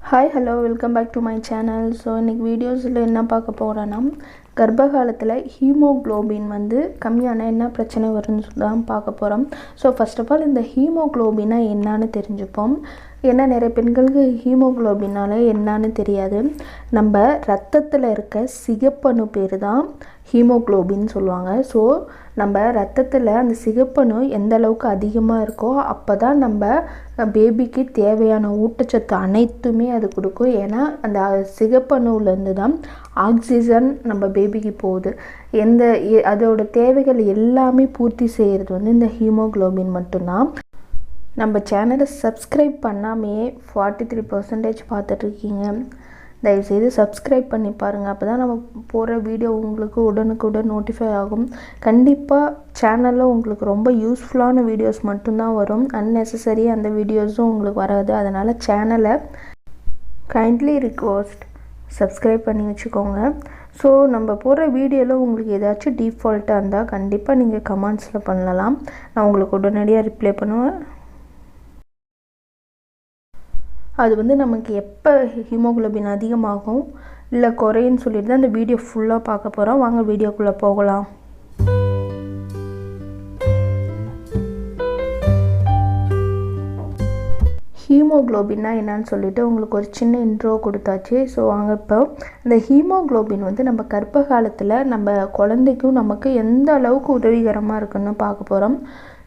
Hi hello welcome back to my channel. So இன்றைக்கி வீடியோஸில் என்ன பார்க்க போகிறேன்னா, கர்ப்ப காலத்தில் ஹீமோக்ளோபின் கம்மியான என்ன பிரச்சனை வரும்னு தான் பார்க்க போகிறோம். ஸோ ஃபர்ஸ்ட் ஆஃப் ஆல் இந்த ஹீமோக்ளோபின்னா என்னான்னு தெரிஞ்சுப்போம். ஏன்னா நிறைய பெண்களுக்கு ஹீமோக்ளோபின்னால என்னான்னு தெரியாது. நம்ம ரத்தத்தில் இருக்க சிகப்பணு பேர் தான் ஹீமோக்ளோபின்னு சொல்லுவாங்க. ஸோ நம்ம ரத்தத்தில் அந்த சிகப்பணு எந்த அளவுக்கு அதிகமாக இருக்கோ அப்போ தான் நம்ம பேபிக்கு தேவையான ஊட்டச்சத்து அனைத்துமே அது கொடுக்கும். ஏன்னா அந்த சிகப்பணுலேருந்து தான் ஆக்சிஜன் நம்ம பேபிக்கு போகுது. அதோட தேவைகள் எல்லாமே பூர்த்தி செய்கிறது இந்த ஹீமோக்ளோபின் மட்டும்தான். நம்ம சேனலை சப்ஸ்கிரைப் பண்ணாமையே 43% பார்த்துட்ருக்கீங்க. தயவுசெய்து சப்ஸ்கிரைப் பண்ணி பாருங்கள். அப்போ தான் நம்ம போகிற வீடியோ உங்களுக்கு உடனுக்குடன் நோட்டிஃபை ஆகும். கண்டிப்பாக சேனலில் உங்களுக்கு ரொம்ப யூஸ்ஃபுல்லான வீடியோஸ் மட்டும்தான் வரும். அன்னெசசரி அந்த வீடியோஸும் உங்களுக்கு வராது. அதனால் சேனலை கைண்ட்லி ரிக்வெஸ்ட் சப்ஸ்கிரைப் பண்ணி வச்சுக்கோங்க. ஸோ நம்ம போகிற வீடியோவில் உங்களுக்கு ஏதாச்சும் டிஃபால்ட்டாக இருந்தால் கண்டிப்பாக நீங்கள் கமெண்ட்ஸில் பண்ணலாம். நான் உங்களுக்கு உடனடியாக ரிப்ளை பண்ணுவேன். அது நமக்கு எப்போ ஹீமோக்ளோபின் அதிகமாகும் இல்லை குறைன்னு சொல்லிட்டு தான் இந்த வீடியோ ஃபுல்லாக பார்க்க போகிறோம். வாங்க வீடியோக்குள்ளே போகலாம். ஹீமோக்ளோபின்னா என்னன்னு சொல்லிட்டு உங்களுக்கு ஒரு சின்ன இன்ட்ரோ கொடுத்தாச்சு. ஸோ வாங்க இப்போ இந்த ஹீமோக்ளோபின் நம்ம கர்ப்ப காலத்தில் நம்ம குழந்தைக்கும் நமக்கு எந்த அளவுக்கு உதவிகரமாக இருக்குன்னு பார்க்க போகிறோம்.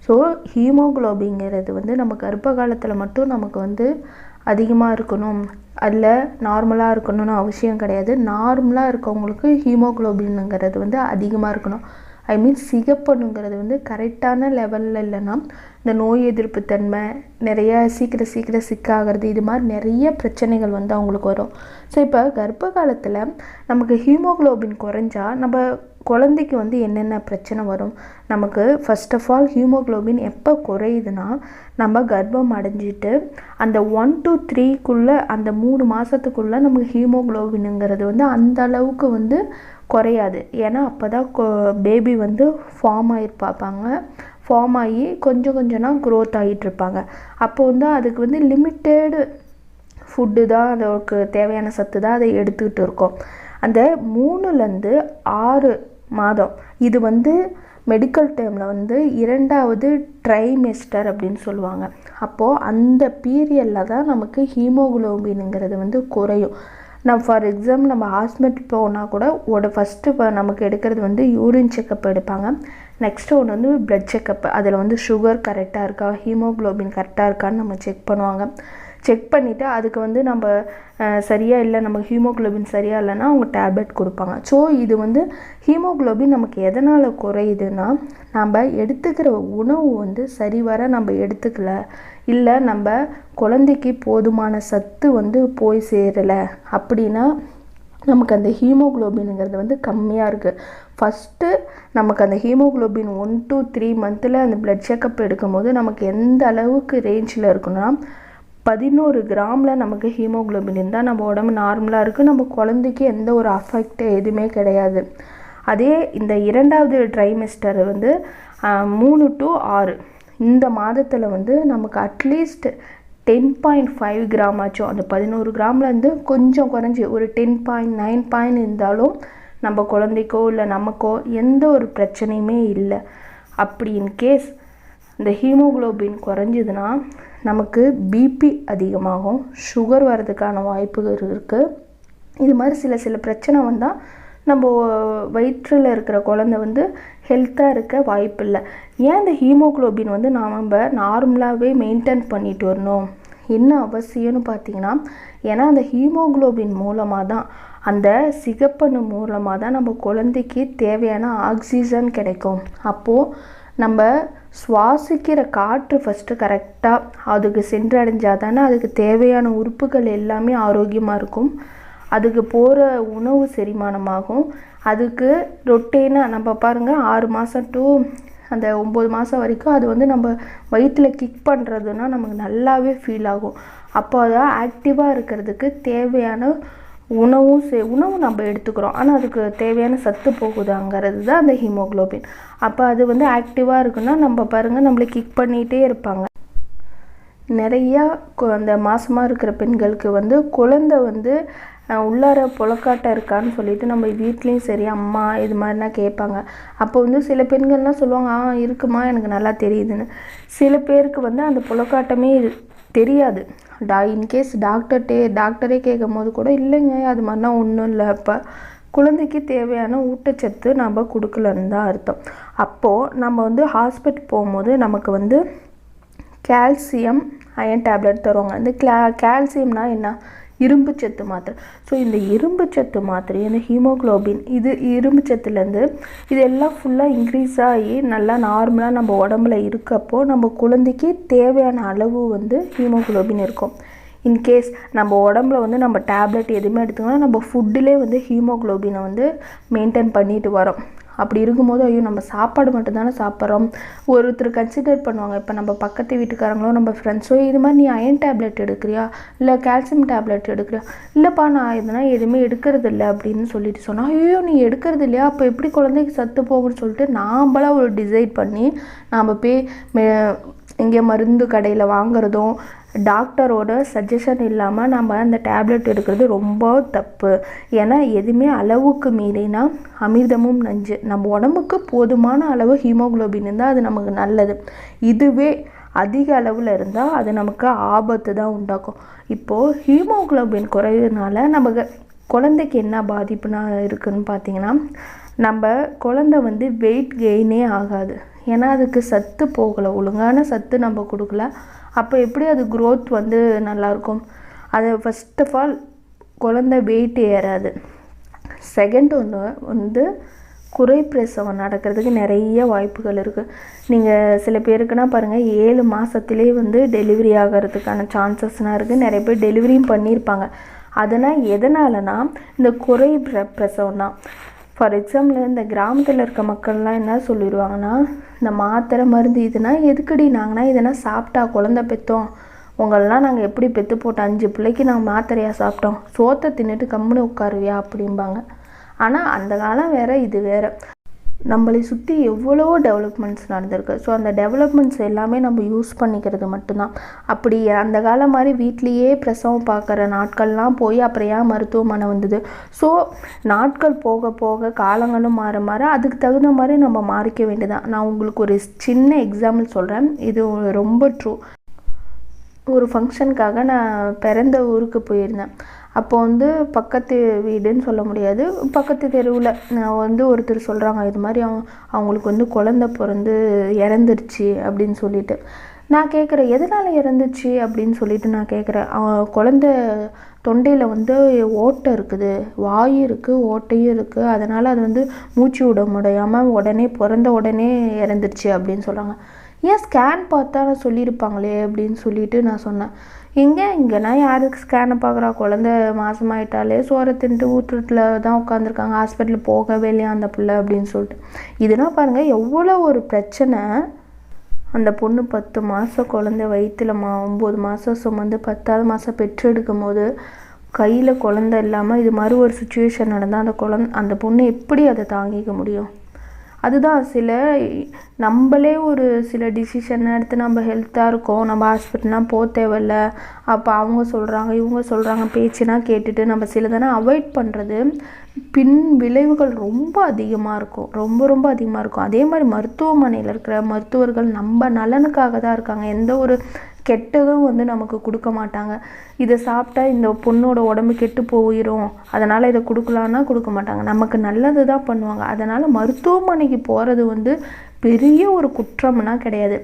ஸோ ஹீமோக்ளோபிங்கிறது நம்ம கர்ப்ப காலத்தில் மட்டும் நமக்கு அதிகமாக இருக்கணும், அதில் நார்மலாக இருக்கணும்னு அவசியம் கிடையாது. நார்மலாக இருக்கவங்களுக்கு ஹீமோக்ளோபின்ங்கிறது அதிகமாக இருக்கணும். ஐ மீன் சிகப்பணுங்கிறது கரெக்டான லெவலில் இல்லைன்னா இந்த நோய் எதிர்ப்பு தன்மை நிறைய சீக்கிரம் சிக்காகிறது, இது மாதிரி நிறைய பிரச்சனைகள் அவங்களுக்கு வரும். ஸோ இப்போ கர்ப்ப காலத்தில் நமக்கு ஹீமோக்ளோபின் குறைஞ்சா நம்ம குழந்தைக்கு என்னென்ன பிரச்சனை வரும். நமக்கு ஃபர்ஸ்ட் ஆஃப் ஆல் ஹீமோக்ளோபின் எப்போ குறையுதுன்னா நம்ம கர்ப்பம் அடைஞ்சிட்டு அந்த 1 to 3 அந்த 3 மாதத்துக்குள்ளே நமக்கு ஹீமோக்ளோபினுங்கிறது அந்த அளவுக்கு குறையாது. ஏன்னா அப்போ தான் பேபி ஃபார்ம் ஆகிருப்பாங்க. ஃபார்ம் ஆகி கொஞ்சம் க்ரோத் ஆகிட்டுருப்பாங்க. அப்போ அதுக்கு லிமிட்டெடு ஃபுட்டு தான், அதற்கு தேவையான சத்து தான் அதை எடுத்துக்கிட்டு இருக்கோம். அந்த 3 to 6 மாதம் இது மெடிக்கல் டேர்மில் 2வது ட்ரைமெஸ்டர் அப்படின்னு சொல்லுவாங்க. அப்போது அந்த பீரியடில் தான் நமக்கு ஹீமோக்ளோபினுங்கிறது குறையும். நான் ஃபார் எக்ஸாம்பிள் நம்ம ஹாஸ்பிட்டல் போனால் கூட ஃபஸ்ட்டு நமக்கு எடுக்கிறது யூரின் செக்கப் எடுப்பாங்க. நெக்ஸ்ட்டு ஒன்று பிளட் செக்கப். அதில் சுகர் கரெக்டாக இருக்கா, ஹீமோக்ளோபின் கரெக்டாக இருக்கான்னு நம்ம செக் பண்ணுவாங்க. செக் பண்ணிவிட்டு அதுக்கு நம்ம சரியாக இல்லை, நமக்கு ஹீமோக்ளோபின் சரியாக இல்லைன்னா அவங்க டேப்லெட் கொடுப்பாங்க. ஸோ இது ஹீமோக்ளோபின் நமக்கு எதனால் குறையுதுன்னா நம்ம எடுத்துக்கிற உணவு சரிவர நம்ம எடுத்துக்கல, இல்லை நம்ம குழந்தைக்கு போதுமான சத்து போய் சேரலை அப்படின்னா நமக்கு அந்த ஹீமோக்ளோபினுங்கிறது கம்மியாக இருக்குது. ஃபஸ்ட்டு நமக்கு அந்த ஹீமோக்ளோபின் 1 to 3 மந்தில் அந்த பிளட் செக்கப் எடுக்கும்போது நமக்கு எந்த அளவுக்கு ரேஞ்சில் இருக்குன்னா 11 கிராமில் நமக்கு ஹீமோக்ளோபின் இருந்தால் நம்ம உடம்பு நார்மலாக இருக்குது. நம்ம குழந்தைக்கு எந்த ஒரு அஃபெக்ட் எதுவுமே கிடையாது. அதே இந்த 2வது ட்ரைமெஸ்டர் 3 to 6 இந்த மாதத்தில் நமக்கு அட்லீஸ்ட் 10.5 கிராம் ஆச்சும், அந்த 11 கிராம்லேருந்து கொஞ்சம் குறைஞ்சி ஒரு 10.9 இருந்தாலும் நம்ம குழந்தைக்கோ இல்லை நமக்கோ எந்த ஒரு பிரச்சனையுமே இல்லை. அப்படி இன்கேஸ் இந்த ஹீமோக்ளோபின் குறைஞ்சிதுன்னா நமக்கு பிபி அதிகமாகும், சுகர் வர்றதுக்கான வாய்ப்புகள் இருக்குது. இது மாதிரி சில பிரச்சனை வந்தால் நம்ம வயிற்றில் இருக்கிற குழந்தை ஹெல்த்தாக இருக்க வாய்ப்பு இல்லை. ஏன் இந்த ஹீமோக்ளோபின் நம்ம நார்மலாகவே மெயின்டைன் பண்ணிட்டு வரணும், என்ன அவசியம்னு பார்த்தீங்கன்னா, ஏன்னா அந்த ஹீமோக்ளோபின் மூலமாக தான், அந்த சிகப்பணு மூலமாக தான் நம்ம குழந்தைக்கு தேவையான ஆக்சிஜன் கிடைக்கும். அப்போது நம்ம சுவாசிக்கிற காற்று ஃபஸ்ட்டு கரெக்டாக அதுக்கு சென்றடைஞ்சால் தானே அதுக்கு தேவையான உறுப்புகள் எல்லாமே ஆரோக்கியமாக இருக்கும். அதுக்கு போகிற உணவு செரிமானமாகும். அதுக்கு ரொட்டீனாக நம்ம பாருங்கள் 6 மாதம் டு அந்த 9 மாதம் வரைக்கும் அது நம்ம வயிற்றில் கிக் பண்ணுறதுன்னா நமக்கு நல்லாவே ஃபீல் ஆகும். அப்போ அதை ஆக்டிவாக இருக்கிறதுக்கு தேவையான உணவு நம்ம எடுத்துக்கிறோம். ஆனால் அதுக்கு தேவையான சத்து போகுதாங்கிறது தான் அந்த ஹீமோக்ளோபின். அப்போ அது ஆக்டிவாக இருக்குன்னா நம்ம பாருங்கள் நம்மளை கிக் பண்ணிகிட்டே இருப்பாங்க. நிறையா அந்த மாசமாக இருக்கிற பெண்களுக்கு வந்து குழந்தை வந்து உள்ளார புழக்காட்டம் இருக்கான்னு சொல்லிட்டு நம்ம வீட்லேயும் சரி அம்மா இது மாதிரிலாம் கேட்பாங்க. அப்போ வந்து சில பெண்கள்லாம் சொல்லுவாங்க, இருக்குமா எனக்கு நல்லா தெரியுதுன்னு. சில பேருக்கு வந்து அந்த புழக்காட்டமே தெரியாது. இன்கேஸ் டாக்டரே கேட்கும் போது கூட இல்லைங்க அது மாதிரிலாம் ஒன்றும் இல்லை, அப்போ குழந்தைக்கு தேவையான ஊட்டச்சத்து நம்ம கொடுக்கலன்னு தான் அர்த்தம். அப்போது நம்ம வந்து ஹாஸ்பிட்டல் போகும்போது நமக்கு வந்து கால்சியம் அயன் டேப்லெட் தருவாங்க. இந்த கால்சியம்னா என்ன, இரும்பு சத்து மாத்திரை. ஸோ இந்த இரும்பு சத்து மாத்திரை, இந்த ஹீமோக்ளோபின், இது இரும்பு சத்துலேருந்து இதெல்லாம் ஃபுல்லாக இன்க்ரீஸ் ஆகி நல்லா நார்மலாக நம்ம உடம்புல இருக்கப்போ நம்ம குழந்தைக்கு தேவையான அளவு வந்து ஹீமோக்ளோபின் இருக்கும். இன்கேஸ் நம்ம உடம்புல வந்து நம்ம டேப்லெட் எதுவுமே எடுத்துக்கோன்னா நம்ம ஃபுட்டிலே வந்து ஹீமோக்ளோபினை வந்து மெயின்டைன் பண்ணிட்டு வரோம். அப்படி இருக்கும்போது ஐயோ நம்ம சாப்பாடு மட்டும்தானே சாப்பிட்றோம். ஒருத்தர் கன்சிடர் பண்ணுவாங்க, இப்போ நம்ம பக்கத்து வீட்டுக்காரங்களோ நம்ம ஃப்ரெண்ட்ஸோ இது மாதிரி நீ அயன் டேப்லெட் எடுக்கிறியா இல்லை கால்சியம் டேப்லெட் எடுக்கிறியா, இல்லைப்பா நான் இதெல்லாம் எதுவுமே எடுக்கிறது இல்லை அப்படின்னு சொல்லிட்டு சொன்னால், ஐயோ நீ எடுக்கிறது இல்லையா அப்போ எப்படி குழந்தைக்கு சத்து போகும்னு சொல்லிட்டு நாம்பளாக ஒரு டிசைட் பண்ணி நாம் போய் இங்கே மருந்து கடையில் வாங்குறதும் டாக்டரோட சஜஷன் இல்லாமல் நம்ம அந்த டேப்லெட் எடுக்கிறது ரொம்ப தப்பு. ஏன்னா எதுவுமே அளவுக்கு மீறினா அமிர்தமும் நஞ்சு. நம்ம உடம்புக்கு போதுமான அளவு ஹீமோக்ளோபின் இருந்தால் அது நமக்கு நல்லது. இதுவே அதிக அளவில் இருந்தால் அது நமக்கு ஆபத்து தான் உண்டாக்கும். இப்போது ஹீமோக்ளோபின் குறைவுனால நமக்கு குழந்தைக்கு என்ன பாதிப்புனா இருக்குதுன்னு பார்த்தீங்கன்னா, நம்ம குழந்தை வந்து வெயிட் கெயினே ஆகாது. ஏன்னா அதுக்கு சத்து போகலை, ஒழுங்கான சத்து நம்ம கொடுக்கல. அப்போ எப்படி அது க்ரோத் வந்து நல்லாயிருக்கும்? அது ஃபஸ்ட் ஆஃப் ஆல் குழந்தை வெயிட் ஏறாது. செகண்ட் ஒன்று வந்து குறைப்பிரசவம் நடக்கிறதுக்கு நிறைய வாய்ப்புகள் இருக்குது. நீங்கள் சில பேருக்குன்னா பாருங்கள் 7 மாதத்துலேயே வந்து டெலிவரி ஆகிறதுக்கான சான்சஸ்லாம் இருக்குது. நிறைய பேர் டெலிவரியும் பண்ணியிருப்பாங்க. அதனால் எதனாலனா இந்த பிரசவம் தான். ஃபார் எக்ஸாம்பிள் இந்த கிராமத்தில் இருக்க மக்கள்லாம் என்ன சொல்லிடுவாங்கன்னா, இந்த மாத்திரை மருந்து இதுனா எதுக்குடி, நாங்கன்னா இதனா சாப்பிட்டா குழந்தை பெற்றோம், உங்களெலாம் நாங்கள் எப்படி பெற்று போட்டோம், 5 பிள்ளைக்கு நாங்கள் மாத்திரையாக சாப்பிட்டோம், சோத்தை தின்னுட்டு கம்முன்னு உட்காருவியா அப்படிம்பாங்க. ஆனால் அந்த காலம் வேறு, இது வேறு. நம்மளை சுற்றி எவ்வளோ டெவலப்மெண்ட்ஸ் நடந்திருக்கு. ஸோ அந்த டெவலப்மெண்ட்ஸ் எல்லாமே நம்ம யூஸ் பண்ணிக்கிறது மட்டும்தான். அப்படி அந்த காலம் மாதிரி வீட்லேயே பிரசவம் பார்க்குற நாட்கள்லாம் போய் அப்புறம் ஏன் மருத்துவமனை வந்தது? ஸோ நாட்கள் போக போக காலங்களும் மாற மாற அதுக்கு தகுந்த மாதிரி நம்ம மாறிக்க வேண்டியதான். நான் உங்களுக்கு ஒரு சின்ன எக்ஸாம்பிள் சொல்கிறேன், இது ரொம்ப ட்ரூ. ஒரு ஃபங்க்ஷனுக்காக நான் பிறந்த ஊருக்கு போயிருந்தேன். அப்போ வந்து பக்கத்து வீடுன்னு சொல்ல முடியாது, பக்கத்து தெருவில் நான் வந்து ஒருத்தர் சொல்கிறாங்க, இது மாதிரி அவங்களுக்கு வந்து குழந்த பிறந்து இறந்துருச்சு அப்படின்னு சொல்லிட்டு. நான் கேட்குறேன் எதனால் இறந்துச்சு அப்படின்னு சொல்லிட்டு நான் கேட்குறேன். குழந்த தொண்டையில் வந்து ஓட்டை இருக்குது, வாயு இருக்குது, ஓட்டையும் இருக்குது, அதனால் அது வந்து மூச்சு விட முடியாமல் பிறந்த உடனே இறந்துருச்சு அப்படின்னு சொல்கிறாங்க. ஏன் ஸ்கேன் பார்த்தா சொல்லியிருப்பாங்களே அப்படின்னு சொல்லிட்டு நான் சொன்னேன். இங்கேனா யாருக்கு ஸ்கேனை பார்க்குறா, குழந்த மாதமாயிட்டாலே சோறை தின்ட்டு ஊற்றுட்டில் தான் உட்காந்துருக்காங்க, ஹாஸ்பிட்டலில் போகவே இல்லையா அந்த பிள்ளை அப்படின்னு சொல்லிட்டு. இதெல்லாம் பாருங்கள் எவ்வளோ ஒரு பிரச்சனை. அந்த பொண்ணு 10 மாதம் குழந்தை வயிற்றில் 9 மாதம் சுமந்து 10ஆவது மாதம் பெற்றெடுக்கும் போது கையில் குழந்தை இல்லாமல் இது மாதிரி ஒரு சுச்சுவேஷன் நடந்தால் அந்த பொண்ணு எப்படி அதை தாங்கிக்க முடியும்? அதுதான் நம்மளே ஒரு சில டிசிஷன் எடுத்து நம்ம ஹெல்த்தாக இருக்கோம், நம்ம ஹாஸ்பிட்டல்லாம் போக தேவையில்ல, அப்போ அவங்க சொல்கிறாங்க இவங்க சொல்கிறாங்க பேச்சுனா கேட்டுட்டு நம்ம சிலதானே அவாய்ட் பண்ணுறது பின் விளைவுகள் ரொம்ப அதிகமாக இருக்கும், ரொம்ப அதிகமாக இருக்கும். அதே மாதிரி மருத்துவமனையில் இருக்கிற மருத்துவர்கள் நம்ம நலனுக்காக தான் இருக்காங்க, எந்த ஒரு கெட்டதும் வந்து நமக்கு கொடுக்க மாட்டாங்க. இதை சாப்பிட்டா இந்த பொண்ணோட உடம்பு கெட்டு போயிடும், அதனால் இதை கொடுக்கலான்னா கொடுக்க மாட்டாங்க, நமக்கு நல்லது தான் பண்ணுவாங்க. அதனால் மருத்துவமனைக்கு போகிறது வந்து பெரிய ஒரு குற்றம்னா கிடையாது.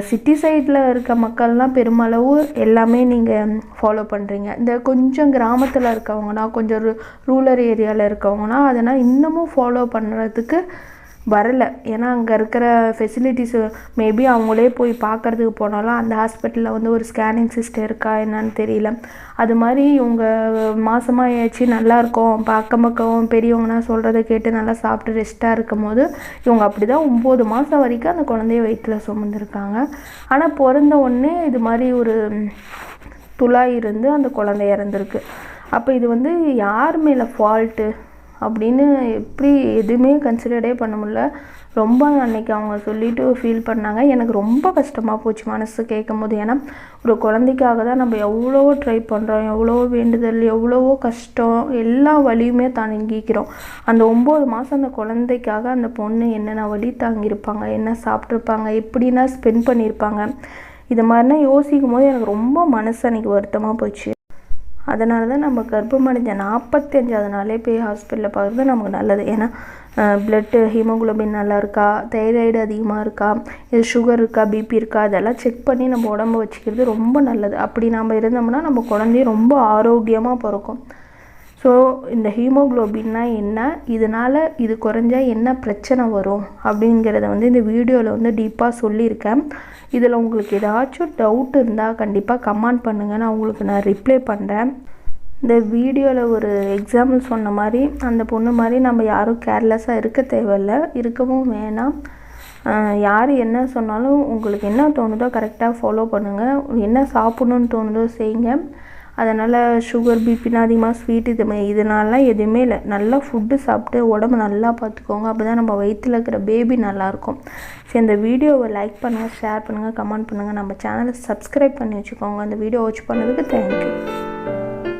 சிட்டி சைடில் இருக்க மக்கள்லாம் பெருமளவு எல்லாமே நீங்கள் ஃபாலோ பண்ணுறீங்க. இந்த கொஞ்சம் கிராமத்தில் இருக்கவங்கன்னா, கொஞ்சம் ரூரல் ஏரியாவில் இருக்கவங்கன்னா அதனால் இன்னமும் ஃபாலோ பண்ணுறதுக்கு வரலை. ஏன்னா அங்கே இருக்கிற ஃபெசிலிட்டிஸு மேபி அவங்களே போய் பார்க்குறதுக்கு போனாலும் அந்த ஹாஸ்பிட்டலில் வந்து ஒரு ஸ்கேனிங் சிஸ்டம் இருக்கா என்னன்னு தெரியல. அது மாதிரி இவங்க மாதமாக ஆயிடுச்சு நல்லாயிருக்கும், அக்கம் பக்கம் பெரியவங்கன்னா சொல்கிறத கேட்டு நல்லா சாப்பிட்டு ரெஸ்ட்டாக இருக்கும் போது இவங்க அப்படி தான் 9 மாதம் வரைக்கும் அந்த குழந்தைய வயிற்றில் சுமந்துருக்காங்க. ஆனால் பிறந்த உடனே இது மாதிரி ஒரு துளாய் இருந்து அந்த குழந்தை இறந்துருக்கு. அப்போ இது வந்து யார் மேலே ஃபால்ட்டு அப்படின்னு எப்படி எதுவுமே கன்சிடரே பண்ண முடியல. ரொம்ப அன்றைக்கி அவங்க சொல்லிவிட்டு ஃபீல் பண்ணாங்க. எனக்கு ரொம்ப கஷ்டமாக போச்சு மனசு கேட்கும்போது. ஏன்னா ஒரு குழந்தைக்காக தான் நம்ம எவ்வளவோ ட்ரை பண்ணுறோம், எவ்வளவோ வேண்டுதல், எவ்வளவோ கஷ்டம், எல்லா வலியுமே தாங்கிக்கிறோம். அந்த 9 மாதம் அந்த குழந்தைக்காக அந்த பொண்ணு என்னென்ன வலி தாங்கியிருப்பாங்க, என்ன சாப்பிட்ருப்பாங்க, எப்படின்னா ஸ்பெண்ட் பண்ணியிருப்பாங்க. இது மாதிரினா யோசிக்கும் போது எனக்கு ரொம்ப மனசு அன்றைக்கி வருத்தமாக போச்சு. அதனால தான் நம்ம கர்ப்பமடைஞ்ச 45ஆவது நாளே போய் ஹாஸ்பிட்டலில் பார்க்குறது நமக்கு நல்லது. ஏன்னா ப்ளட்டு ஹீமோகுளோபின் நல்லா இருக்கா, தைராய்டு அதிகமாக இருக்கா, இது சுகர் இருக்கா, பிபி இருக்கா, அதெல்லாம் செக் பண்ணி நம்ம உடம்பு வச்சுக்கிறது ரொம்ப நல்லது. அப்படி நம்ம இருந்தோம்னா நம்ம குழந்தையும் ரொம்ப ஆரோக்கியமாக பிறக்கும். ஸோ இந்த ஹீமோகுளோபின்னா என்ன, இதனால் இது குறைஞ்சா என்ன பிரச்சனை வரும் அப்படிங்கிறத வந்து இந்த வீடியோவில் வந்து டீப்பாக சொல்லியிருக்கேன். இதில் உங்களுக்கு ஏதாச்சும் டவுட் இருந்தால் கண்டிப்பாக கமெண்ட் பண்ணுங்கள், நான் உங்களுக்கு ரிப்ளை பண்ணுறேன். இந்த வீடியோவில் ஒரு எக்ஸாம்பிள் சொன்ன மாதிரி அந்த பொண்ணு மாதிரி நம்ம யாரும் கேர்லெஸ்ஸாக இருக்க தேவையில்லை, இருக்கவும் வேணாம். யார் என்ன சொன்னாலும் உங்களுக்கு என்ன தோணுதோ கரெக்டாக ஃபாலோ பண்ணுங்கள். என்ன சாப்பிட்ணுன்னு தோணுதோ செய்யுங்க. அதனால் சுகர், பிபினா அதிகமாக ஸ்வீட் இதனாலலாம் எதுவுமே இல்லை. நல்லா ஃபுட்டு சாப்பிட்டு உடம்பு நல்லா பார்த்துக்கோங்க. அப்போ தான் நம்ம வயிற்றில் இருக்கிற பேபி நல்லாயிருக்கும். சரி, இந்த வீடியோவை லைக் பண்ணுங்கள், ஷேர் பண்ணுங்கள், கமெண்ட் பண்ணுங்கள். நம்ம சேனலை சப்ஸ்கிரைப் பண்ணி வச்சுக்கோங்க. அந்த வீடியோ வாட்ச் பண்ணதுக்கு தேங்க்யூ.